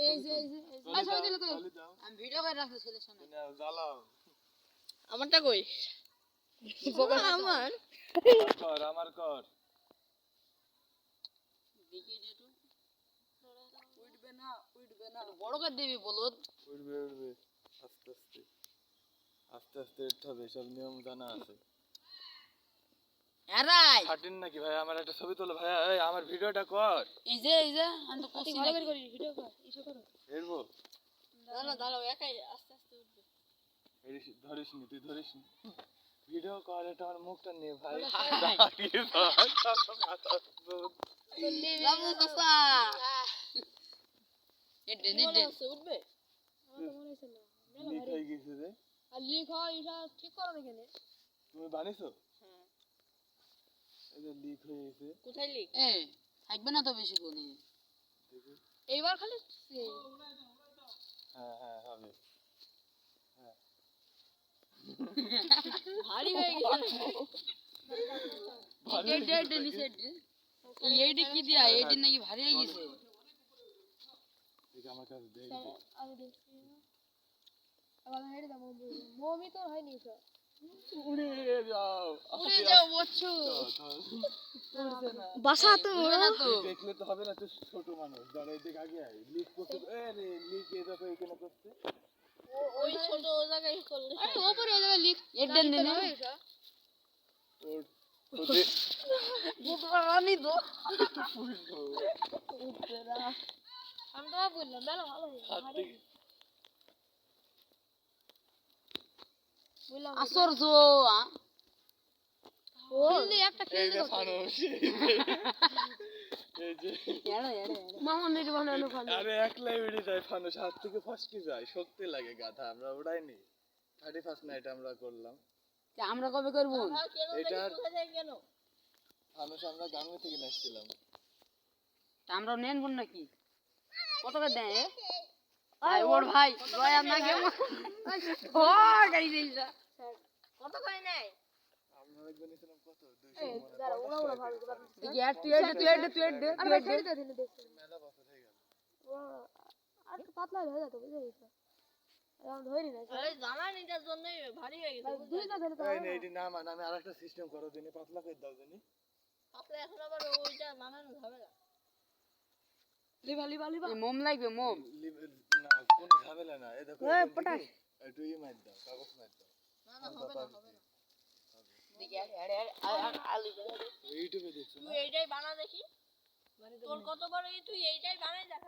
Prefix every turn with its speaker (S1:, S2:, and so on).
S1: এই যে ছবি দিলে তো আমি ভিডিও করে রাখছি ছেলের সামনে
S2: জ্বালাও
S1: আমারটা কই আমার
S2: কর আমার কর
S1: দেখি একটু উঠবে না বড় করে দিবি বলদ
S2: উঠবে আস্তে আস্তে আস্তে আস্তে উঠতে হবে সব নিয়ম জানা আছে
S1: আরাই
S2: ফাটেন নাকি ভাই আমার একটা ছবি তোলো ভাই এই আমার ভিডিওটা কর
S1: এই যে আমি তো কোসি ভালো করে ভিডিও কর ইসো করো
S2: এরবো
S1: দাঁড়াও একাই আস্তে আস্তে উঠবে
S2: এই ধরিস নি তুই ধরিস নি ভিডিও কর এটা আমার মুখটা নিয়ে ভাই
S1: বাবু কাসা এডে উঠবে
S2: লিক হয়ে গেছে রে
S1: আর লিক হয় এটা ঠিক করো না কেন
S2: তুমি বানিয়েছো এই যে লিক হয়ে গেছে
S1: কোথায় লিক থাকবে না তো বেশি কোনি এইবার খালি
S2: হ্যাঁ হবে হ্যাঁ
S1: ভারী হয়ে গেছে এইটা নিচে এইটা কি দিয়া এইটা নাকি ভারী হয়ে গেছে
S2: এটা আমার কাছে দেখ
S3: আমি দেখছি আবার হেডে দাও মমি তো হয়নি তো
S2: উড়ে যাও
S1: বচ্চু
S3: বাসা তো
S1: না তো
S2: দেখলে তো হবে না তুই ছোট মানুষ দাঁড়া এদিকে আগে আয় লিক করতে আরে লিক এই দেখো এখানে করতে
S1: ওই ছোট জায়গায় করলে আরে উপরে ওই জায়গায় লিক এডেন দেন
S2: ওর ওদে
S1: আমি তো
S3: আমি তো বললাম বেলা ভালো হয়েছে বললাম
S1: আসর জো
S3: বললি একটা
S2: এই যে ফানুস এই যে
S3: মামা নেট বানানো ভালো
S2: আরে একলাই উড়ে যায় ফানুস হাত থেকে ফসকে যায় শক্তি লাগে গাধা আমরা উড়াইনি 31 নাইট আমরা করলাম
S1: আমরা কবে করব
S2: এটার ফানুস আমরা গাঙ্গে থেকে নিয়েছিলাম
S1: আমরা নেন বল নাকি কত করে দেয় ভাই ওর ভাই দয়া না গে ও গাড়ি দিয়েছ কত করে নেয়
S2: আমরা একবার নিয়েছিলাম কত 200
S3: ওরা ওরা ভালো করে
S1: দেখি আর তুই দে
S3: আমি খেলতে দিন দেখছি
S2: মেলা বছর হয়ে গেল
S3: আর পাতলা হয়ে যেত বুঝে গেছ আমি ধরি না
S1: আরে জানা নিটার জন্য ভারী হয়ে গেছে
S3: দুই না ধরে তো
S2: এই নে এটি নাম আমি আরেকটা সিস্টেম করো দিনে পাতলা করে দাও দিনে
S1: আপনি এখন আবার ওইটা মানানো হবে না
S3: লিবা
S1: এই মোম লাগবে মোম
S2: না কোন ঝামেলা না এই দেখো
S3: এই পটাশ
S2: একটু মার দাও কাগজ মার দাও
S1: না হবে না দেখি আলু
S2: ইউটিউবে দেখছো
S1: তুই এইটাই বানা দেখি তোর কত বড় তুই এইটাই বানাই দেখা